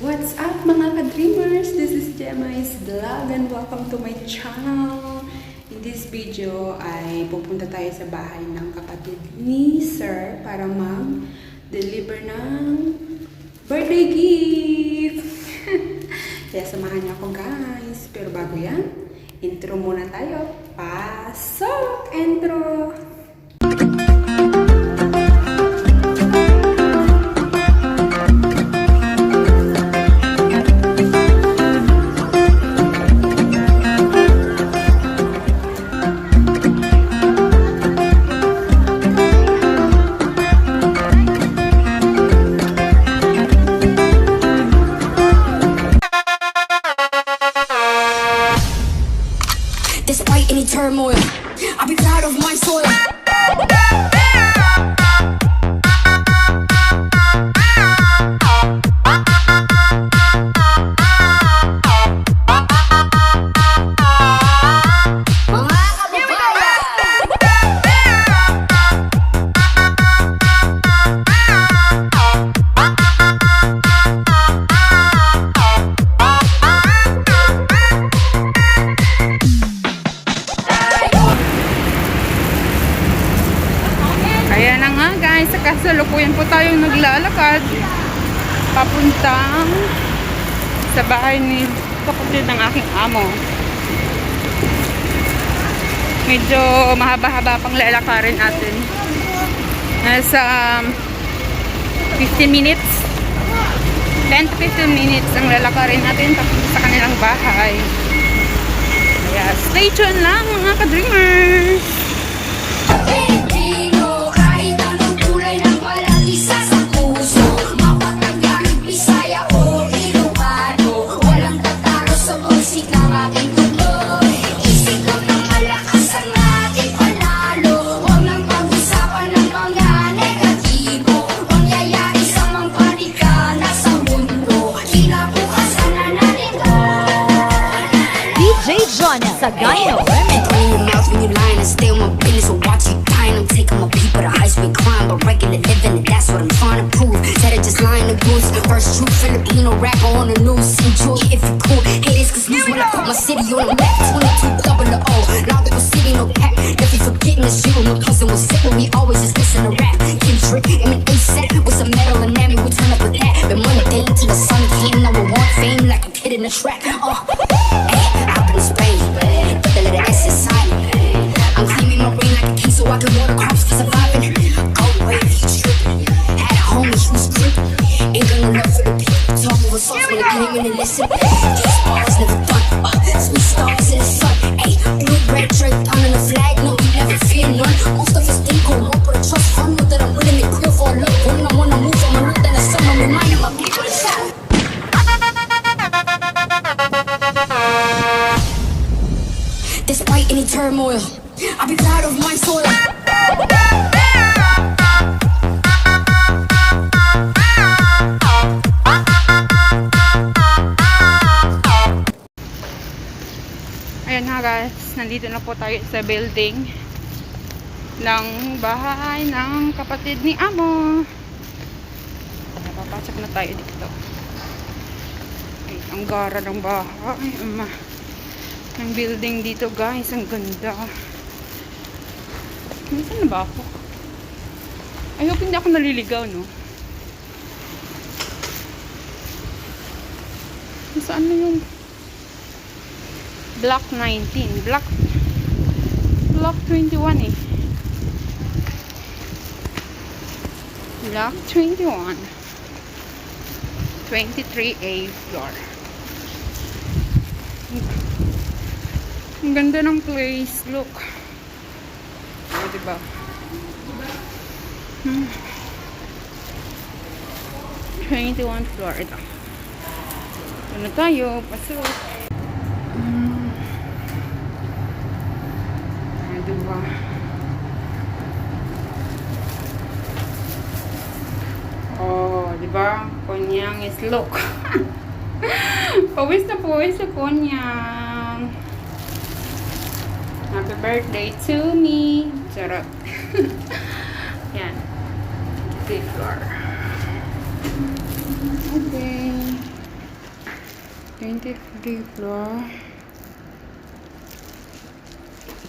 What's up mga ka-dreamers? This is Gemma's Vlog and welcome to my channel. In this video ay pupunta tayo sa bahay ng kapatid ni Sir para mag-deliver ng birthday gift. Kaya samahan niyo ako guys. Pero bago yan, intro muna tayo. Pasok! Intro! Despite any turmoil, I'll be proud of my soil. Ayan na nga guys, sa kasalukuyan po tayong naglalakad papuntang sa bahay ni kapatid ng aking amo. Medyo mahaba-haba pang lalakarin natin. Nasa 15 minutes 10 to 15 minutes ang lalakarin natin papunta sa kanilang bahay. Kaya stay tuned lang mga ka-dreamers. Sagano. Clean your mouth when you lying and stay on my business. So watch you dying. I'm taking my people to high speed crime, but regular living, and that's what I'm trying to prove. Said it just lying the goose. First true Filipino rapper on the news. Enjoy it if you cool. Haters cause news when I put my city on the map. 22 double the O. Loud was city, no cap. If you forgetting this shit, my cousin was sick, but we always just listen to rap. Kendrick, I'm an ASAP with some metal and Nami. We turn up with that. Been money day till the sun came. Now I want fame like a kid in the track. Hey, I've been in Spain. Put the letter S inside me. I'm claiming my brain like a king so I can water crops for surviving. Go away, you tripping. Had a homie, he was gripping. Ain't got no love for the people. Talk over songs when they claim and listen. These bars never done. Sweet stars in the sun. Ayy, blue, red, draped on the flag. No, we never fear none. Most of us think on one, but I trust fun. Know that I'm willing to kill for a love. When I wanna move on my route, then I sun. I'm reminding my people to shout. Despite any turmoil, I'll be proud of my soil. Ayan nga guys, nandito na po tayo sa building ng bahay ng kapatid ni amo. Napapasok na tayo dito. Ay, ang gara ng bahay. Ang building dito guys, ang ganda. Nasaan na ba ako? I hope hindi ako naliligaw, no? Saan na yung Block 19? Block 21 eh. Block 21. 23A floor. Ang ganda ng place. Look. O, diba? 21 floor. Ito. Ano tayo? Pasok. Diba? Oh, diba? Konyang is look. Pawis na pawis sa konyang. Happy birthday to me. Charot. Yan. Fifth floor. Okay. 23 floor.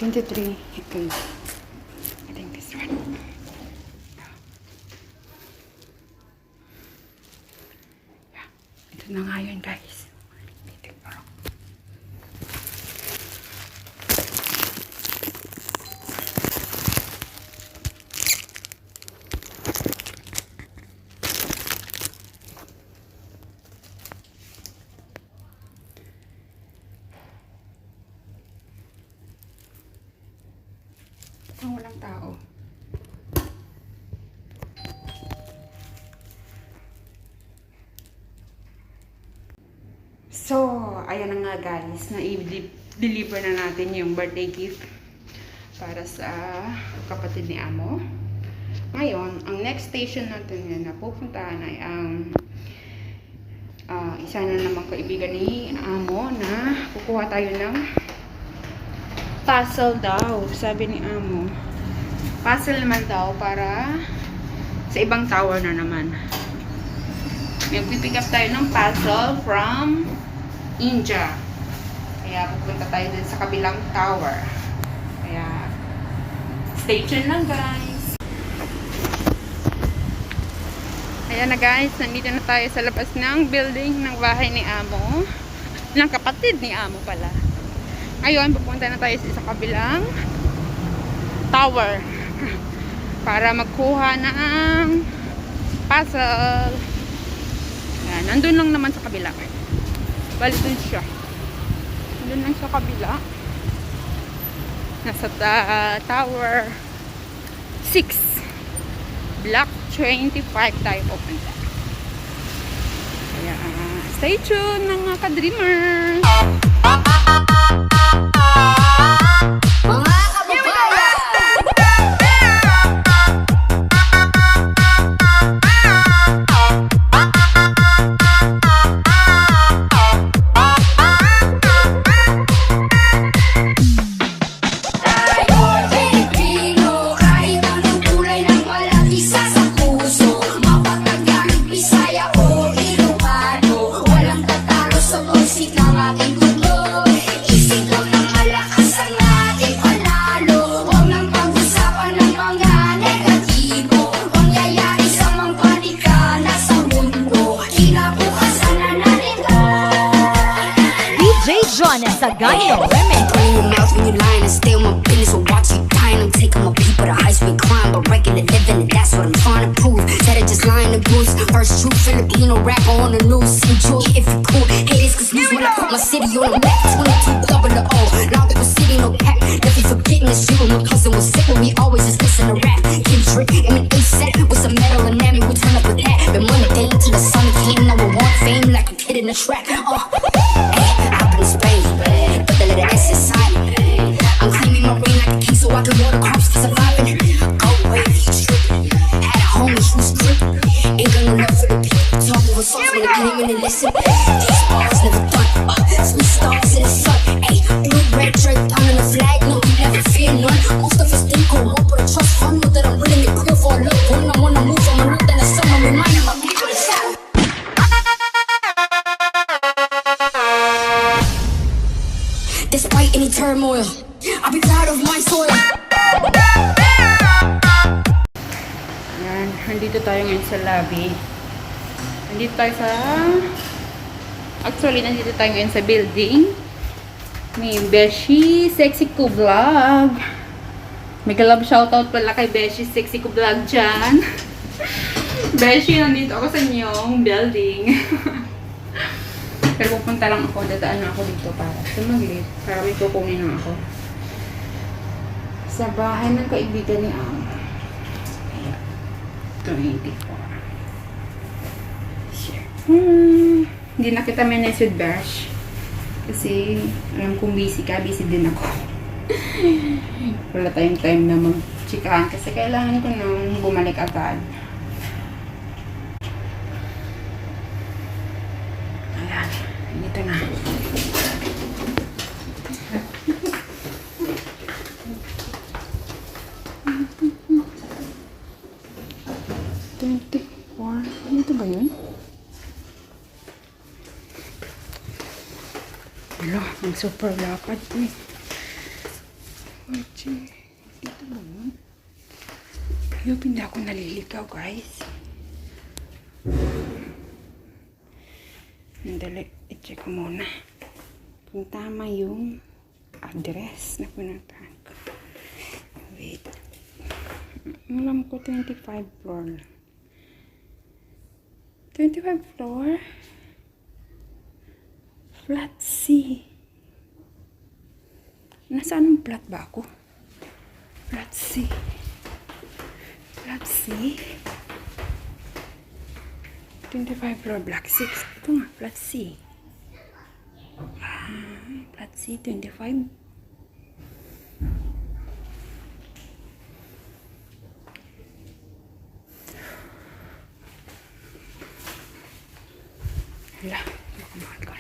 23. Okay. I think this one. Yeah. Ito na nga yun, guys. Ang walang tao. So, ayan na nga guys, na-deliver na natin yung birthday gift para sa kapatid ni Amo. Ngayon, ang next station natin na pupuntahan ay ang isa na namang kaibigan ni Amo na kukuha tayo ng puzzle daw, sabi ni Amo. Puzzle naman daw para sa ibang tower na naman. May pick up tayo ng puzzle from India. Kaya pupunta tayo din sa kabilang tower. Kaya stay tuned lang guys. Ayan na guys, nandito na tayo sa labas ng building ng bahay ni Amo. Ng kapatid ni Amo pala. Ngayon, pupunta na tayo sa kabilang tower para magkuha ng puzzle. Yan, nandun lang naman sa kabila. Bali dun siya. Nandun lang sa kabila. Nasa tower 6. Block 25 tayo pupunta. Kaya, stay tuned mga ka-dreamers! Sagano, women. Run your mouth when you lying and stay on my business. So watch you dying. I'm taking my people to high speed crime, but regular living, and that's what I'm trying to prove. Said I just lying the goose. First true Filipino rapper on the news. Enjoy if you cool. Haters cause news when I put my city on the map. 22 double the O. Long it was city, no cap. Never forgetting this shit when my cousin was sick. When we always just listen to rap. Kendrick, I'm an A-set with some metal and Nami. We turn up with that. Been money day till the sun came. Now I want fame like a kid in a track. Hey, I've been Spain. Put the little S inside. I'm claiming my ring like a king so I can water crops for surviving. Go away, you tripping. Had a homie who's gripping. Ain't got no love for the people. Talk over songs when they came in and listen. These bars never done. Sweet stars in the sun. Ayy, blue, red, draped under the flag. No, we never fear none. Most of us think on one, but I trust fun. Know that I'm willing to kill for a love. When I wanna move from a root, then the summer reminding my people to shout. Despite any turmoil, I'll be proud of my soil. Yan, nandito tayo ngayon sa lobby. Nandito tayo sa... Actually, nandito tayo ngayon sa building. May Beshi Sexy Ko Vlog. May galab shoutout pala kay Beshi Sexy Ko Vlog dyan. Beshi, nandito ako sa inyong building. Pero pupunta lang ako, dadaan na ako dito para sumaglit. Para may kukunin na ako. Sa bahay ng kaibigan ni Am. Ayan. 24. Sure. Hindi na kita message Bash. Kasi alam kong busy ka, busy din ako. Wala tayong time na mag-chikahan kasi kailangan ko nang bumalik agad. Ayan, dito na. Dito ba yun? Wala, ang super lapad eh. Oche, ito ba yun? Ayaw, hindi ako naliligaw, guys. Andali, i-check ko muna kung tama yung address na pinuntahan ko. Wait. Alam ko 25 floor. 25 floor? Flat C. Nasaan ang flat ba ako? Flat C. Flat C. 25 floor, block 6. Ito nga, flat C. Flat C, 25. Hala, mahal ko.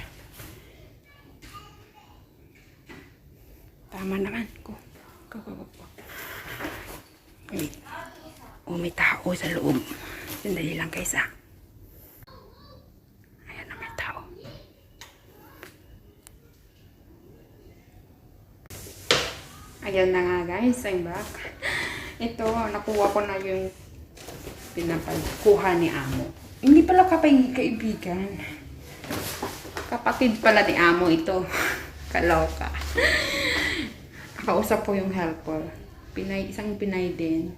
Tama naman ko. Wait. May tao sa loob. Sandali lang guys ah. Ayan na, may tao. Ayan na nga guys, I'm back. Ito, nakuha ko na yung pinapagkuha ni Amo. Hindi pala kaibigan. Kapatid pala ni Amo ito. Kaloka. Nakausap ko yung helper. Isang Pinay din.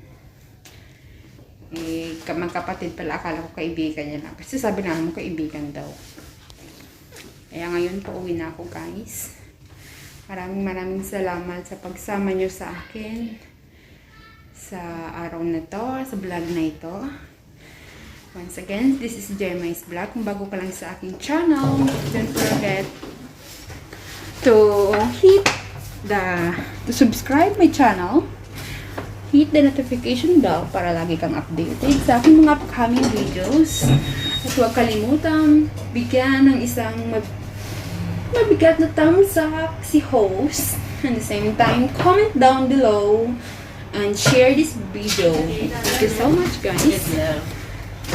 Magkapatid pala. Akala ko kaibigan niya lang. Kasi sabi na mo kaibigan daw. Kaya ngayon pauwi na ako guys. Maraming salamat sa pagsama nyo sa akin. Sa araw na to. Sa vlog na ito. Once again, this is Jemai's Vlog. Kung bago ka lang sa aking channel, don't forget to subscribe my channel. Hit the notification bell para lagi kang updated sa aking mga upcoming videos. At huwag kalimutan, bigyan ng isang mabigat na thumbs up si host. At the same time, comment down below and share this video. Thank you so much guys.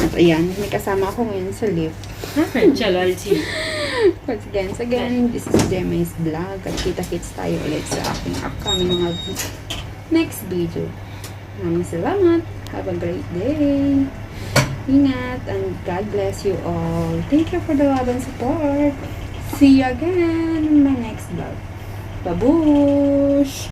At ayan, may kasama ako ngayon sa lift. Once again, this is Jemai's Vlog. At kita-kits tayo ulit sa aking upcoming mga next video. Maraming salamat. Have a great day. Ingat and God bless you all. Thank you for the love and support. See you again in my next vlog. Babush!